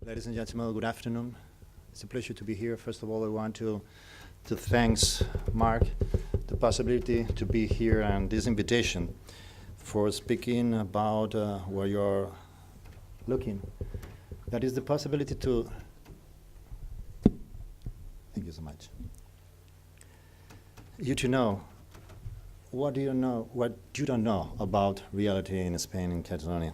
Ladies and gentlemen, good afternoon. It's a pleasure to be here. First of all, I want to thank Mark the possibility to be here and this invitation for speaking about where you're looking. That is the possibility to... Thank you so much. You to know, what you don't know about reality in Spain and Catalonia.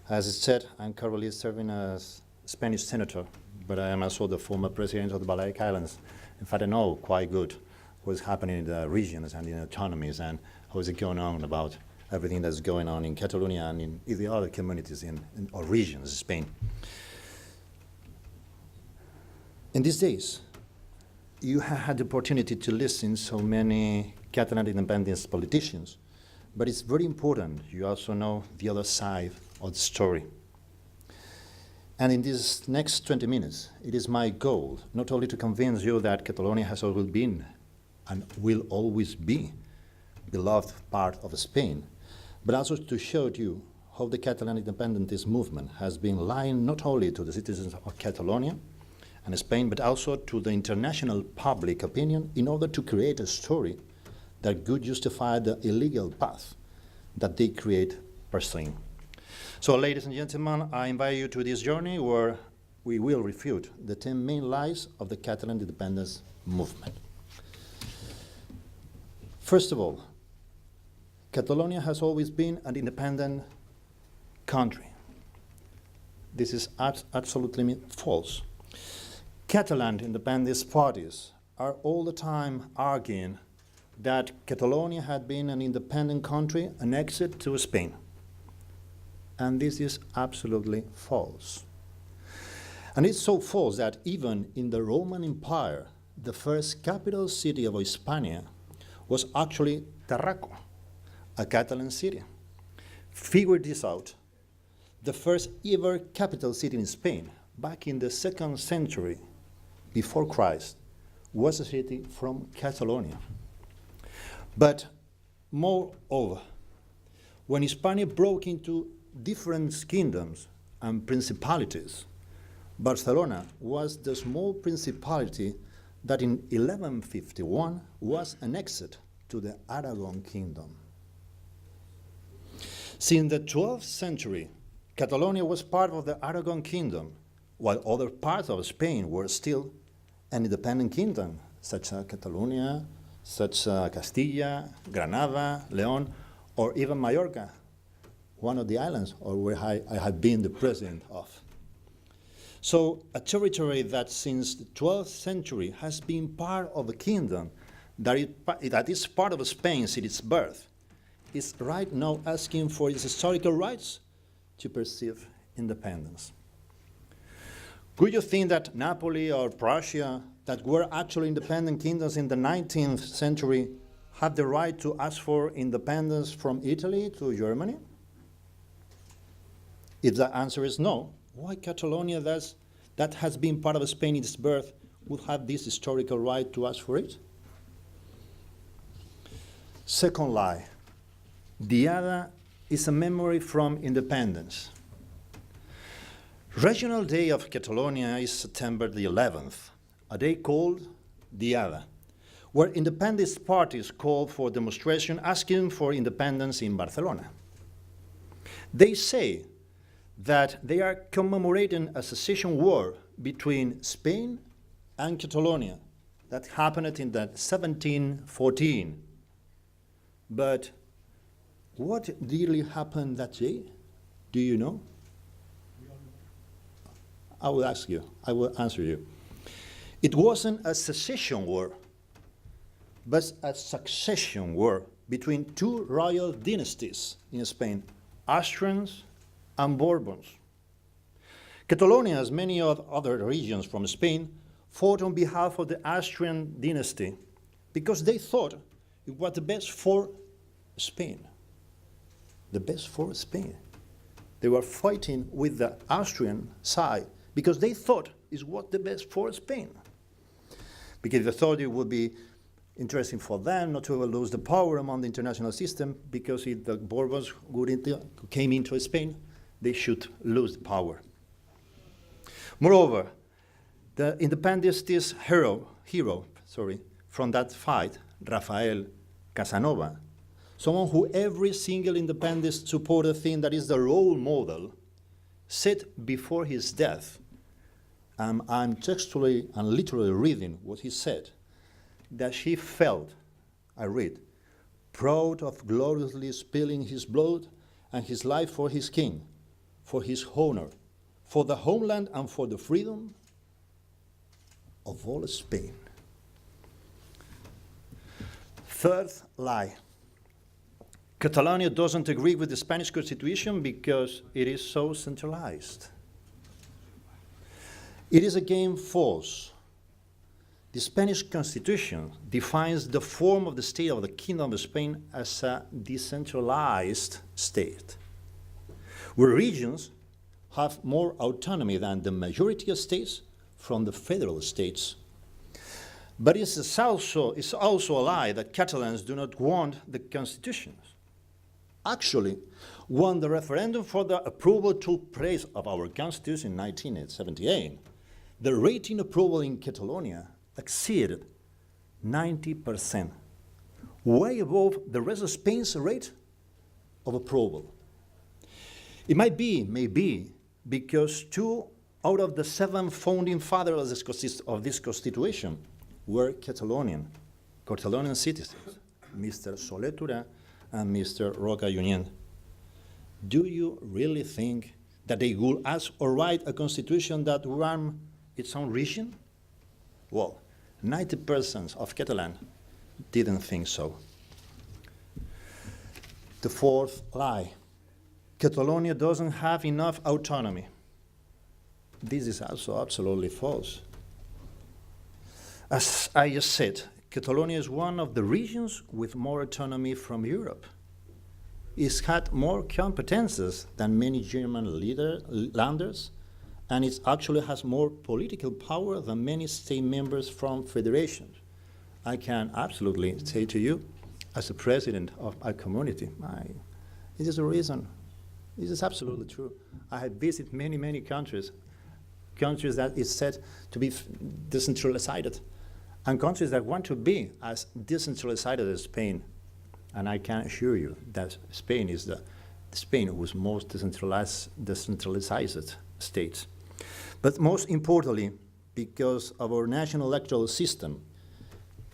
As it said, I'm currently serving as Spanish senator, but I am also the former president of the Balearic Islands. In fact, I know quite good what's happening in the regions and in autonomies and how is it going on about everything that's going on in Catalonia and in the other communities or regions in Spain. In these days, you have had the opportunity to listen to so many Catalan independence politicians, but it's very important you also know the other side of the story. And in these next 20 minutes, it is my goal not only to convince you that Catalonia has always been and will always be a beloved part of Spain, but also to show you how the Catalan independentist movement has been lying not only to the citizens of Catalonia and Spain, but also to the international public opinion in order to create a story that could justify the illegal path that they create pursuing. So, ladies and gentlemen, I invite you to this journey where we will refute the 10 main lies of the Catalan independence movement. First of all, Catalonia has always been an independent country. This is absolutely false. Catalan independence parties are all the time arguing that Catalonia had been an independent country annexed to Spain. And this is absolutely false. And it's so false that even in the Roman Empire, the first capital city of Espana was actually Tarraco, a Catalan city. Figure this out. The first ever capital city in Spain, back in the 2nd century before Christ, was a city from Catalonia. But moreover, when Hispania broke into different kingdoms and principalities, Barcelona was the small principality that in 1151 was annexed to the Aragon kingdom. Since the 12th century, Catalonia was part of the Aragon kingdom, while other parts of Spain were still an independent kingdom, such as Catalunya, such as Castilla, Granada, Leon, or even Mallorca, one of the islands or where I have been the president of. So a territory that since the 12th century has been part of a kingdom that is part of Spain since its birth is right now asking for its historical rights to perceive independence. Could you think that Napoli or Prussia, that were actually independent kingdoms in the 19th century, have the right to ask for independence from Italy to Germany? If the answer is no, why Catalonia that has been part of Spain in its birth would have this historical right to ask for it? Second lie, Diada is a memory from independence. Regional Day of Catalonia is September the 11th, a day called Diada, where independence parties call for demonstration asking for independence in Barcelona. They say that they are commemorating a secession war between Spain and Catalonia that happened in 1714. But what really happened that day? Do you know? I will ask you. I will answer you. It wasn't a secession war, but a succession war between two royal dynasties in Spain, Austrians and Bourbons. Catalonia, as many other regions from Spain, fought on behalf of the Austrian dynasty because they thought it was the best for Spain. The best for Spain. They were fighting with the Austrian side because they thought it was the best for Spain. Because they thought it would be interesting for them not to lose the power among the international system, because if the Bourbons came into Spain, they should lose the power. Moreover, the independentist hero from that fight, Rafael Casanova, someone who every single independentist supporter think that is the role model, said before his death, I'm textually and literally reading what he said, that he felt, I read, proud of gloriously spilling his blood and his life for his king, for his honor, for the homeland and for the freedom of all Spain. Third lie. Catalonia doesn't agree with the Spanish Constitution because it is so centralized. It is again false. The Spanish Constitution defines the form of the state of the Kingdom of Spain as a decentralized state, where regions have more autonomy than the majority of states from the federal states. But it's also a lie that Catalans do not want the Constitution. Actually, when the referendum for the approval took place of our Constitution in 1978, the rating approval in Catalonia exceeded 90%, way above the rest of Spain's rate of approval. It might be, maybe, because 2 out of the 7 founding fathers of this constitution were Catalonian citizens, Mr. Soler Tura and Mr. Roca Junyent. Do you really think that they will ask or write a constitution that will harm its own region? Well, 90% of Catalan didn't think so. The fourth lie. Catalonia doesn't have enough autonomy. This is also absolutely false. As I just said, Catalonia is one of the regions with more autonomy from Europe. It's had more competences than many German landers, and it actually has more political power than many state members from federations. I can absolutely say to you, as a president of a community, it is a reason. This is absolutely true. I have visited many, many countries that is said to be decentralized, and countries that want to be as decentralized as Spain. And I can assure you that Spain is Spain whose most decentralized state. But most importantly, because of our national electoral system,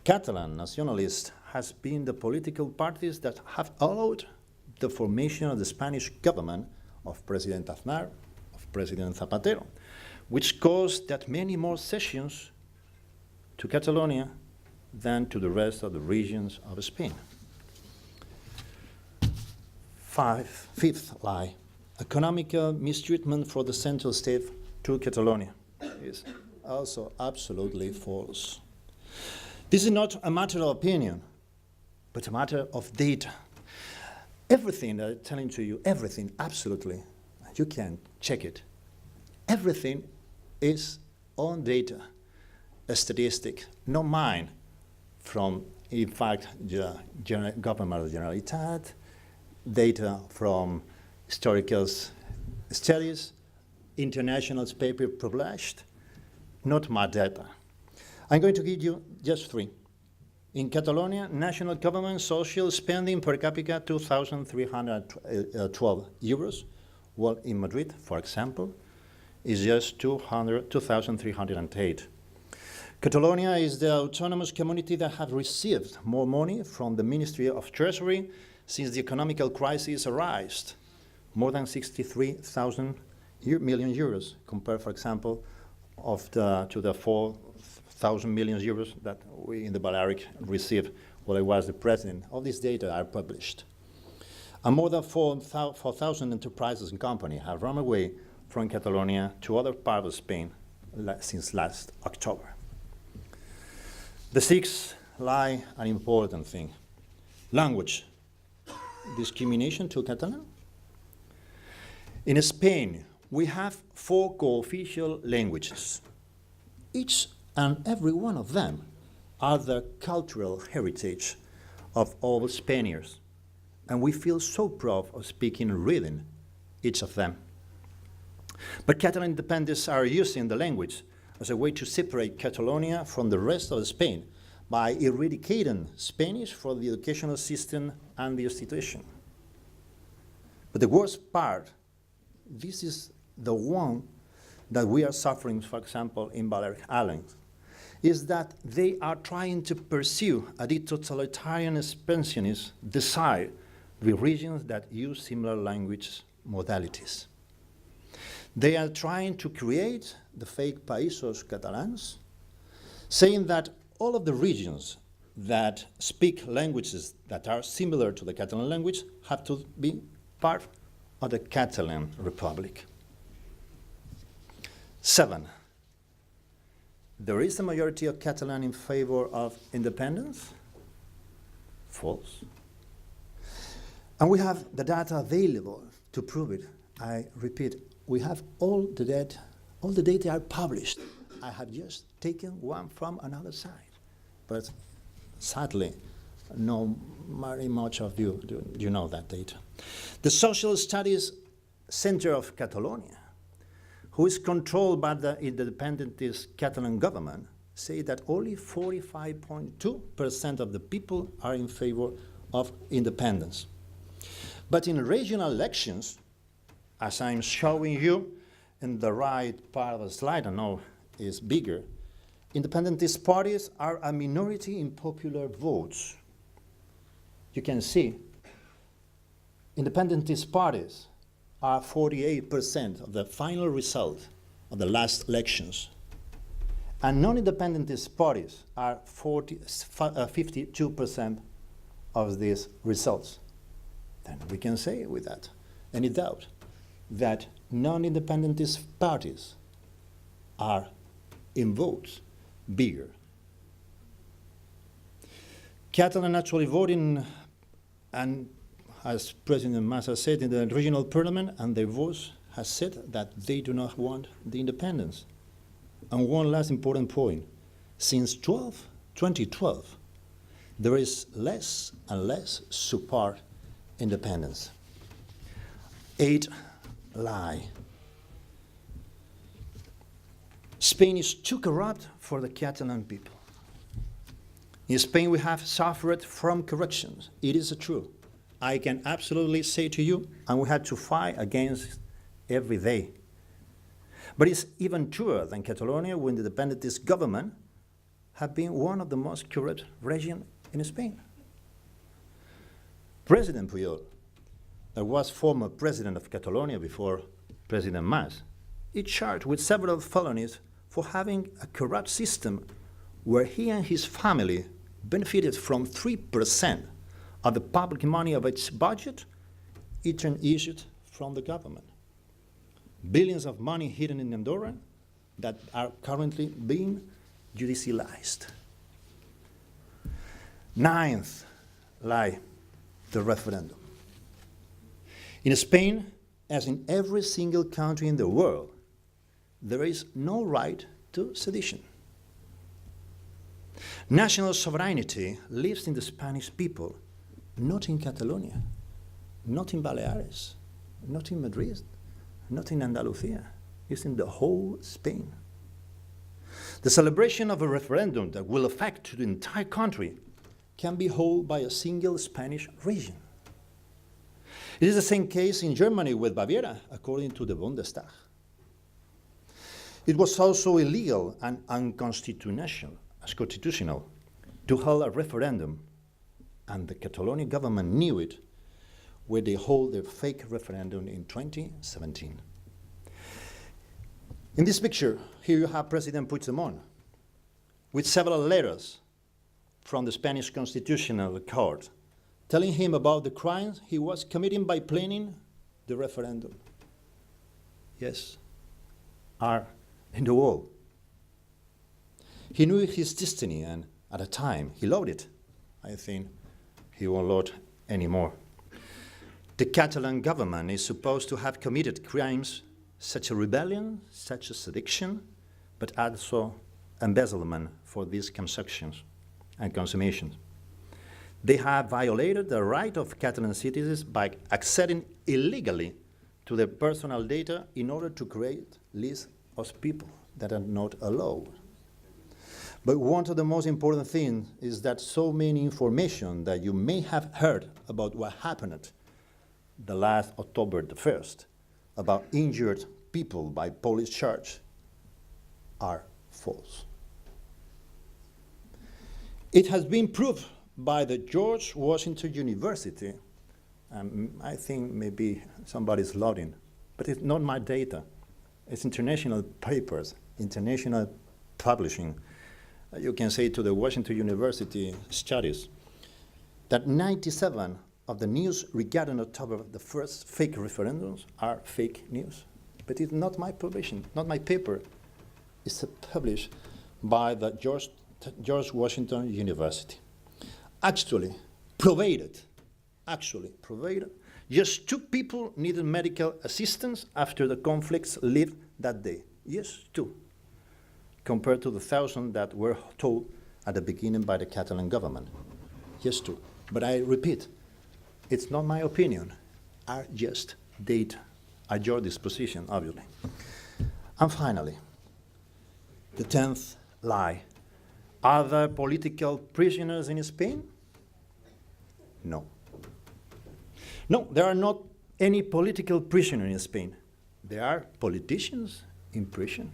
Catalan nationalists has been the political parties that have allowed the formation of the Spanish government of President Aznar, of President Zapatero, which caused that many more cessions to Catalonia than to the rest of the regions of Spain. Fifth lie, economical mistreatment for the central state to Catalonia is also absolutely false. This is not a matter of opinion, but a matter of data. Everything that I'm telling to you, everything, absolutely, you can check it. Everything is on data, a statistic, not mine, from, in fact, the government of the Generalitat, data from historical studies, international paper published, not my data. I'm going to give you just 3. In Catalonia, national government social spending per capita 2,312 euros, while in Madrid, for example, is just 2,308. Catalonia is the autonomous community that has received more money from the Ministry of Treasury since the economical crisis arose, more than 63,000 million euros, compared, for example, to the 4,000 million euros that we in the Balearic received while I was the president. All these data are published. And more than 4,000 enterprises and companies have run away from Catalonia to other parts of Spain since last October. The sixth lie, an important thing. Language. Discrimination to Catalan. In Spain, we have 4 co-official languages. Each and every one of them are the cultural heritage of all Spaniards, and we feel so proud of speaking and reading each of them. But Catalan independents are using the language as a way to separate Catalonia from the rest of Spain by eradicating Spanish from the educational system and the institution. But the worst part, this is the one that we are suffering, for example, in Balearic Islands, is that they are trying to pursue a totalitarian expansionist desire with regions that use similar language modalities. They are trying to create the fake Països Catalans, saying that all of the regions that speak languages that are similar to the Catalan language have to be part of the Catalan Republic. 7. There is a majority of Catalan in favor of independence? False. And we have the data available to prove it. I repeat, we have all the data are published. I have just taken one from another side. But sadly, no very much of you do know that data. The Social Studies Center of Catalonia, who is controlled by the independentist Catalan government, say that only 45.2% of the people are in favor of independence. But in regional elections, as I'm showing you in the right part of the slide, I know it's bigger, independentist parties are a minority in popular votes. You can see independentist parties are 48% of the final result of the last elections. And non-independentist parties are 52% of these results. Then we can say without any doubt that non-independentist parties are in votes bigger. Catalan actually voting, and as President Massa said, in the regional parliament, and their voice has said that they do not want the independence. And one last important point, since 2012, there is less and less support independence. 8, lie. Spain is too corrupt for the Catalan people. In Spain, we have suffered from corruption. It is true. I can absolutely say to you, and we had to fight against every day. But it's even truer than Catalonia, when the independentist government have been one of the most corrupt regions in Spain. President Pujol, that was former president of Catalonia before President Mas, is charged with several felonies for having a corrupt system where he and his family benefited from 3% of the public money of its budget, each issued from the government. Billions of money hidden in Andorra that are currently being judicialized. 9th lie, the referendum. In Spain, as in every single country in the world, there is no right to sedition. National sovereignty lives in the Spanish people, not in Catalonia, not in Baleares, not in Madrid, not in Andalusia. It's in the whole Spain. The celebration of a referendum that will affect the entire country can be held by a single Spanish region. It is the same case in Germany with Baviera, according to the Bundestag. It was also illegal and unconstitutional to hold a referendum, and the Catalonian government knew it when they held their fake referendum in 2017. In this picture, here you have President Puigdemont with several letters from the Spanish Constitutional Court telling him about the crimes he was committing by planning the referendum. Yes, are in the wall. He knew his destiny, and at a time he loved it. I think he won't love it anymore. The Catalan government is supposed to have committed crimes such as rebellion, such as sedition, but also embezzlement for these transactions and consummations. They have violated the right of Catalan citizens by acceding illegally to their personal data in order to create lists of people that are not allowed. But one of the most important things is that so many information that you may have heard about what happened the last October the 1st, about injured people by police charge, are false. It has been proved by the George Washington University, I think maybe somebody's loading, but it's not my data. It's international papers, international publishing. You can say to the Washington University studies that 97 of the news regarding October the 1st fake referendums are fake news. But it's not my publication, not my paper. It's published by the George Washington University. Actually, provided, just 2 people needed medical assistance after the conflicts lived that day. Yes, 2. Compared to the 1,000 that were told at the beginning by the Catalan government. Yes, 2. But I repeat, it's not my opinion, are just data at your disposition, obviously. And finally, the 10th lie. Are there political prisoners in Spain? No. No, there are not any political prisoners in Spain. There are politicians in prison.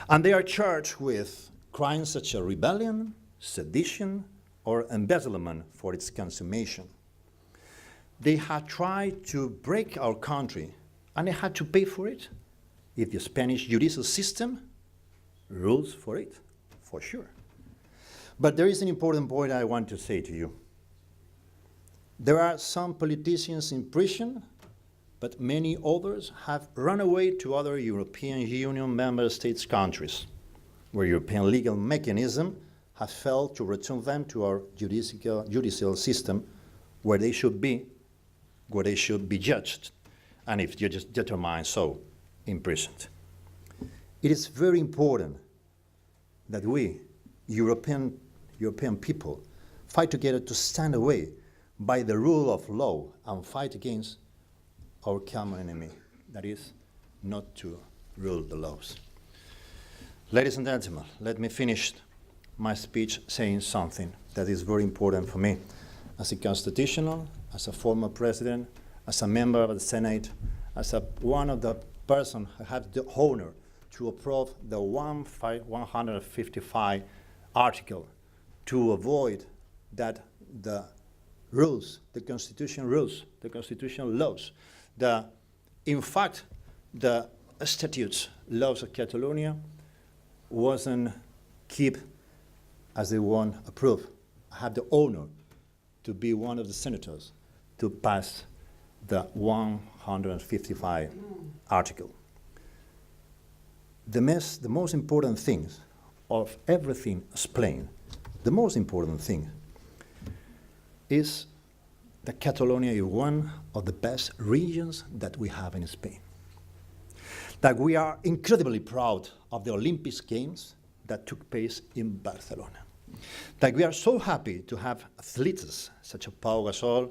And they are charged with crimes such as rebellion, sedition, or embezzlement for its consummation. They had tried to break our country, and they had to pay for it if the Spanish judicial system rules for it, for sure. But there is an important point I want to say to you. There are some politicians in prison, but many others have run away to other European Union member states countries, where European legal mechanism have failed to return them to our judicial system, where they should be judged, and if you just determine so, imprisoned. It is very important that we, European people, fight together to stand away by the rule of law and fight against our common enemy, that is, not to rule the laws. Ladies and gentlemen, let me finish my speech saying something that is very important for me as a constitutional, as a former president, as a member of the Senate, as one of the persons who have the honor to approve the 155 article to avoid that the rules, the constitutional rules, the constitutional laws, in fact, the statutes, laws of Catalonia wasn't kept as they want approved. I have the honor to be one of the senators to pass the 155 article. The most important things of everything explained, the most important thing is that Catalonia is one of the best regions that we have in Spain. That we are incredibly proud of the Olympic Games that took place in Barcelona. That we are so happy to have athletes such as Pau Gasol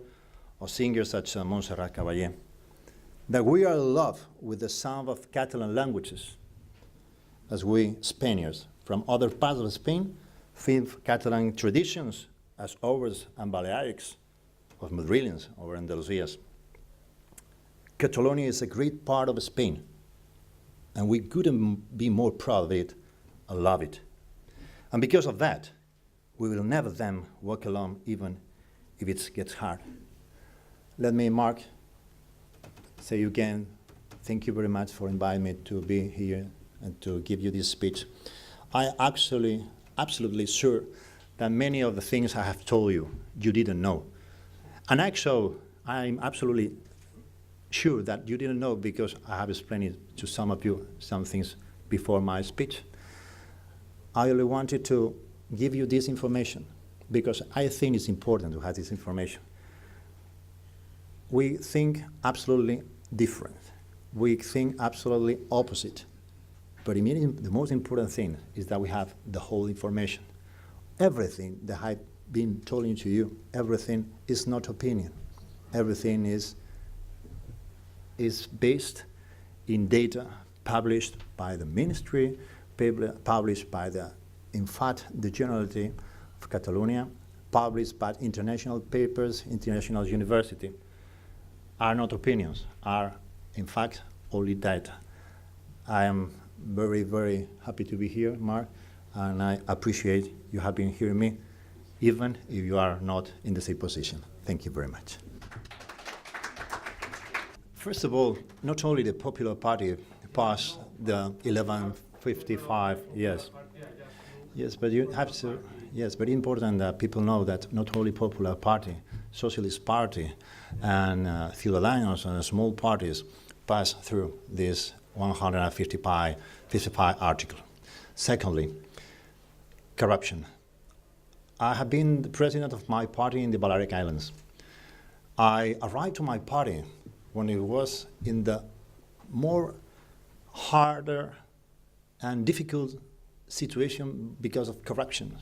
or singers such as Montserrat Caballé. That we are in love with the sound of Catalan languages, as we Spaniards from other parts of Spain feel Catalan traditions as ours and Balearics, of Madrileans or Andalusias. Catalonia is a great part of Spain, and we couldn't be more proud of it and love it. And because of that, we will never then walk alone, even if it gets hard. Let me, Mark, say again, thank you very much for inviting me to be here and to give you this speech. I actually, absolutely sure that many of the things I have told you, you didn't know. And actually, I'm absolutely sure that you didn't know because I have explained it to some of you, some things before my speech. I only wanted to give you this information because I think it's important to have this information. We think absolutely different. We think absolutely opposite. But the most important thing is that we have the whole information. Everything that I've been telling to you, everything is not opinion. Everything is is based in data published by the ministry, published by in fact, the Generality of Catalonia, published by international papers, international university, are not opinions, are in fact only data. I am very, very happy to be here, Mark, and I appreciate you have been hearing me, even if you are not in the same position. Thank you very much. First of all, not only the Popular Party passed the 1155, yes, but you have to, yes, but important that people know that not only Popular Party, Socialist Party, and Ciudadanos and small parties pass through this 155 article. Secondly, corruption. I have been the president of my party in the Balearic Islands. I arrived to my party when it was in the more harder and difficult situation because of corruption.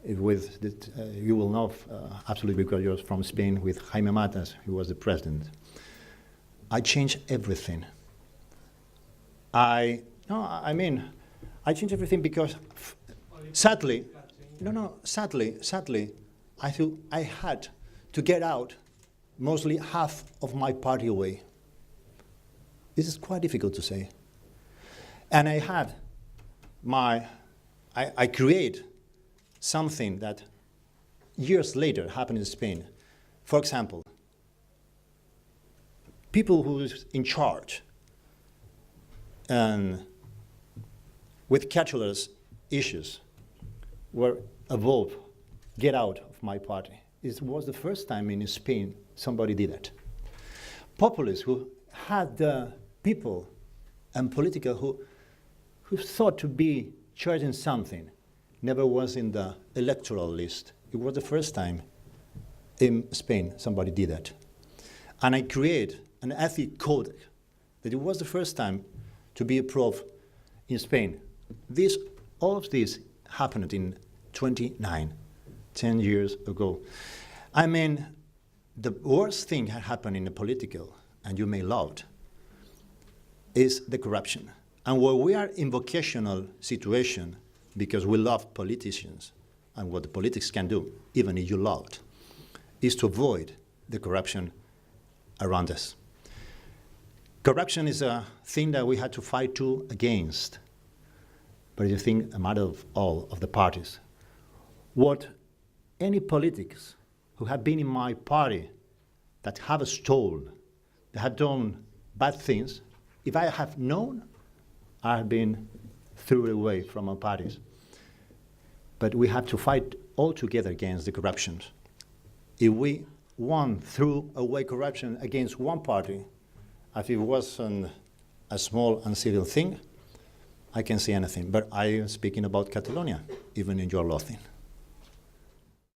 You will know, absolutely, because you're from Spain, with Jaime Matas, who was the president. I changed everything. I changed everything because, sadly, I thought I had to get out mostly half of my party away. This is quite difficult to say. And I create something that years later happened in Spain. For example, people who's in charge and with Catalan's issues were above, get out of my party. It was the first time in Spain somebody did that. Populists who had the people and political who thought to be charging something never was in the electoral list. It was the first time in Spain somebody did that. And I create an ethic code that it was the first time to be approved in Spain. All of this happened in 10 years ago. I mean, the worst thing that happened in the political, and you may love it, is the corruption. And where we are in vocational situation, because we love politicians and what the politics can do, even if you love it, is to avoid the corruption around us. Corruption is a thing that we had to fight against, but it's a matter of all of the parties. What any politics who have been in my party that have stolen, that have done bad things, if I have known, I have been threw away from our parties. But we have to fight all together against the corruption. If we threw away corruption against one party, if it wasn't a small and civil thing, I can say anything. But I am speaking about Catalonia, even in your law thing.